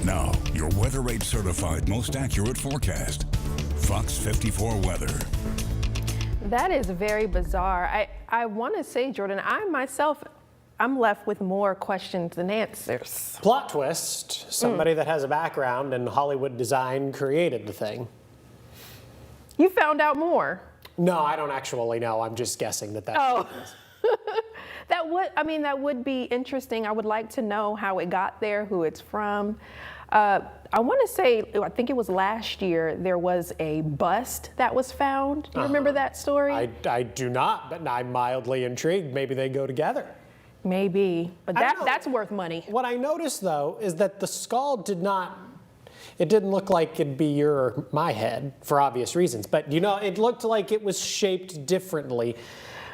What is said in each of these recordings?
Now, your Weather Rate certified most accurate forecast. Fox 54 Weather. That is very bizarre. I want to say, Jordan, I'm left with more questions than answers. Plot twist, somebody that has a background in Hollywood design created the thing. You found out more. No, I don't actually know. I'm just guessing that that's Oh. That would be interesting. I would like to know how it got there, who it's from. I want to say, I think it was last year, there was a bust that was found. Do you remember that story? I do not, but I'm mildly intrigued. Maybe they go together. Maybe, but that's worth money. What I noticed, though, is that the skull it didn't look like it'd be your or my head for obvious reasons, but it looked like it was shaped differently.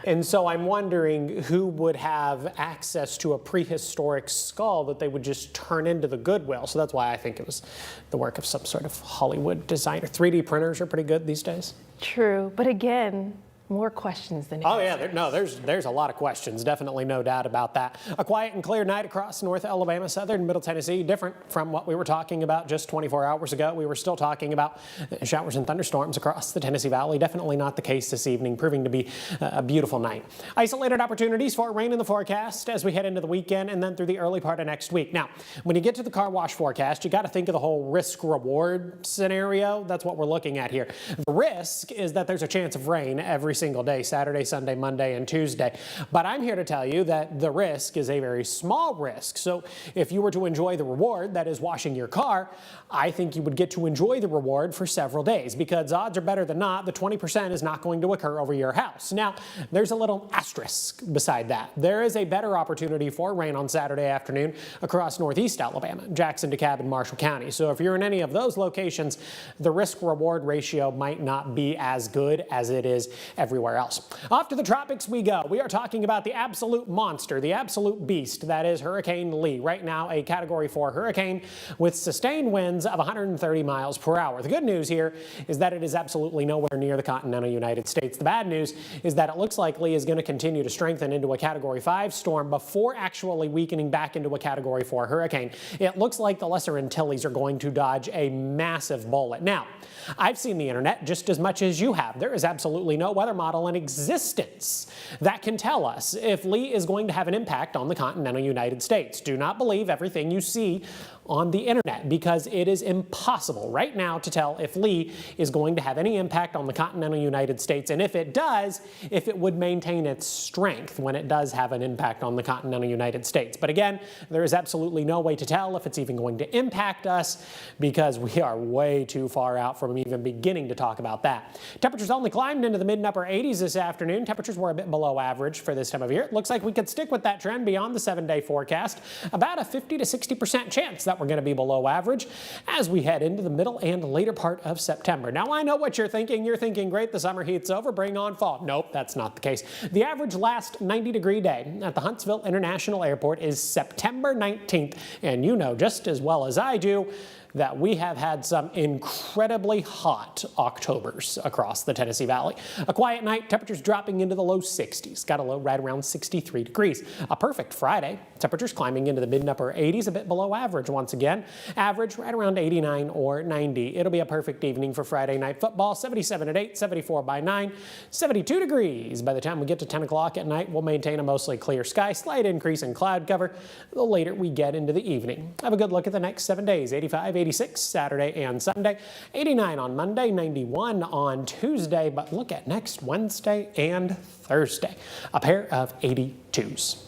And so I'm wondering who would have access to a prehistoric skull that they would just turn into the Goodwill. So that's why I think it was the work of some sort of Hollywood designer. 3D printers are pretty good these days. True, but again, more questions than answers. Oh yeah, there's a lot of questions, definitely no doubt about that. A quiet and clear night across North Alabama, southern and middle Tennessee, different from what we were talking about just 24 hours ago. We were still talking about showers and thunderstorms across the Tennessee Valley. Definitely not the case this evening, proving to be a beautiful night. Isolated opportunities for rain in the forecast as we head into the weekend and then through the early part of next week. Now, when you get to the car wash forecast, you got to think of the whole risk-reward scenario. That's what we're looking at here. The risk is that there's a chance of rain every single day, Saturday, Sunday, Monday, and Tuesday. But I'm here to tell you that the risk is a very small risk. So if you were to enjoy the reward, that is washing your car, I think you would get to enjoy the reward for several days because odds are better than not, the 20% is not going to occur over your house. Now, there's a little asterisk beside that. There is a better opportunity for rain on Saturday afternoon across northeast Alabama, Jackson, DeKalb, and Marshall County. So if you're in any of those locations, the risk-reward ratio might not be as good as it is everywhere else. Off to the tropics we go. We are talking about the absolute monster, the absolute beast, that is Hurricane Lee. Right now, a Category 4 hurricane with sustained winds of 130 miles per hour. The good news here is that it is absolutely nowhere near the continental United States. The bad news is that it looks like Lee is going to continue to strengthen into a Category 5 storm before actually weakening back into a Category 4 hurricane. It looks like the Lesser Antilles are going to dodge a massive bullet. Now, I've seen the internet just as much as you have. There is absolutely no weather model in existence that can tell us if Lee is going to have an impact on the continental United States. Do not believe everything you see on the internet because it is impossible right now to tell if Lee is going to have any impact on the continental United States, and if it does, if it would maintain its strength when it does have an impact on the continental United States. But again, there is absolutely no way to tell if it's even going to impact us because we are way too far out from even beginning to talk about that. Temperatures only climbed into the mid and upper 80s this afternoon. Temperatures were a bit below average for this time of year. It looks like we could stick with that trend beyond the 7-day forecast. About a 50 to 60% chance that we're going to be below average as we head into the middle and later part of September. Now, I know what you're thinking. You're thinking, great, the summer heat's over, bring on fall. Nope, that's not the case. The average last 90-degree day at the Huntsville International Airport is September 19th, and you know just as well as I do that we have had some incredibly hot Octobers across the Tennessee Valley. A quiet night, temperatures dropping into the low 60s. Got a low right around 63 degrees. A perfect Friday, temperatures climbing into the mid and upper 80s, a bit below average once again. Average right around 89 or 90. It'll be a perfect evening for Friday night football. 77 at 8, 74 by 9, 72 degrees. By the time we get to 10 o'clock at night, we'll maintain a mostly clear sky, slight increase in cloud cover the later we get into the evening. Have a good look at the next 7 days. 85, 86 Saturday and Sunday, 89 on Monday, 91 on Tuesday, but look at next Wednesday and Thursday, a pair of 82s.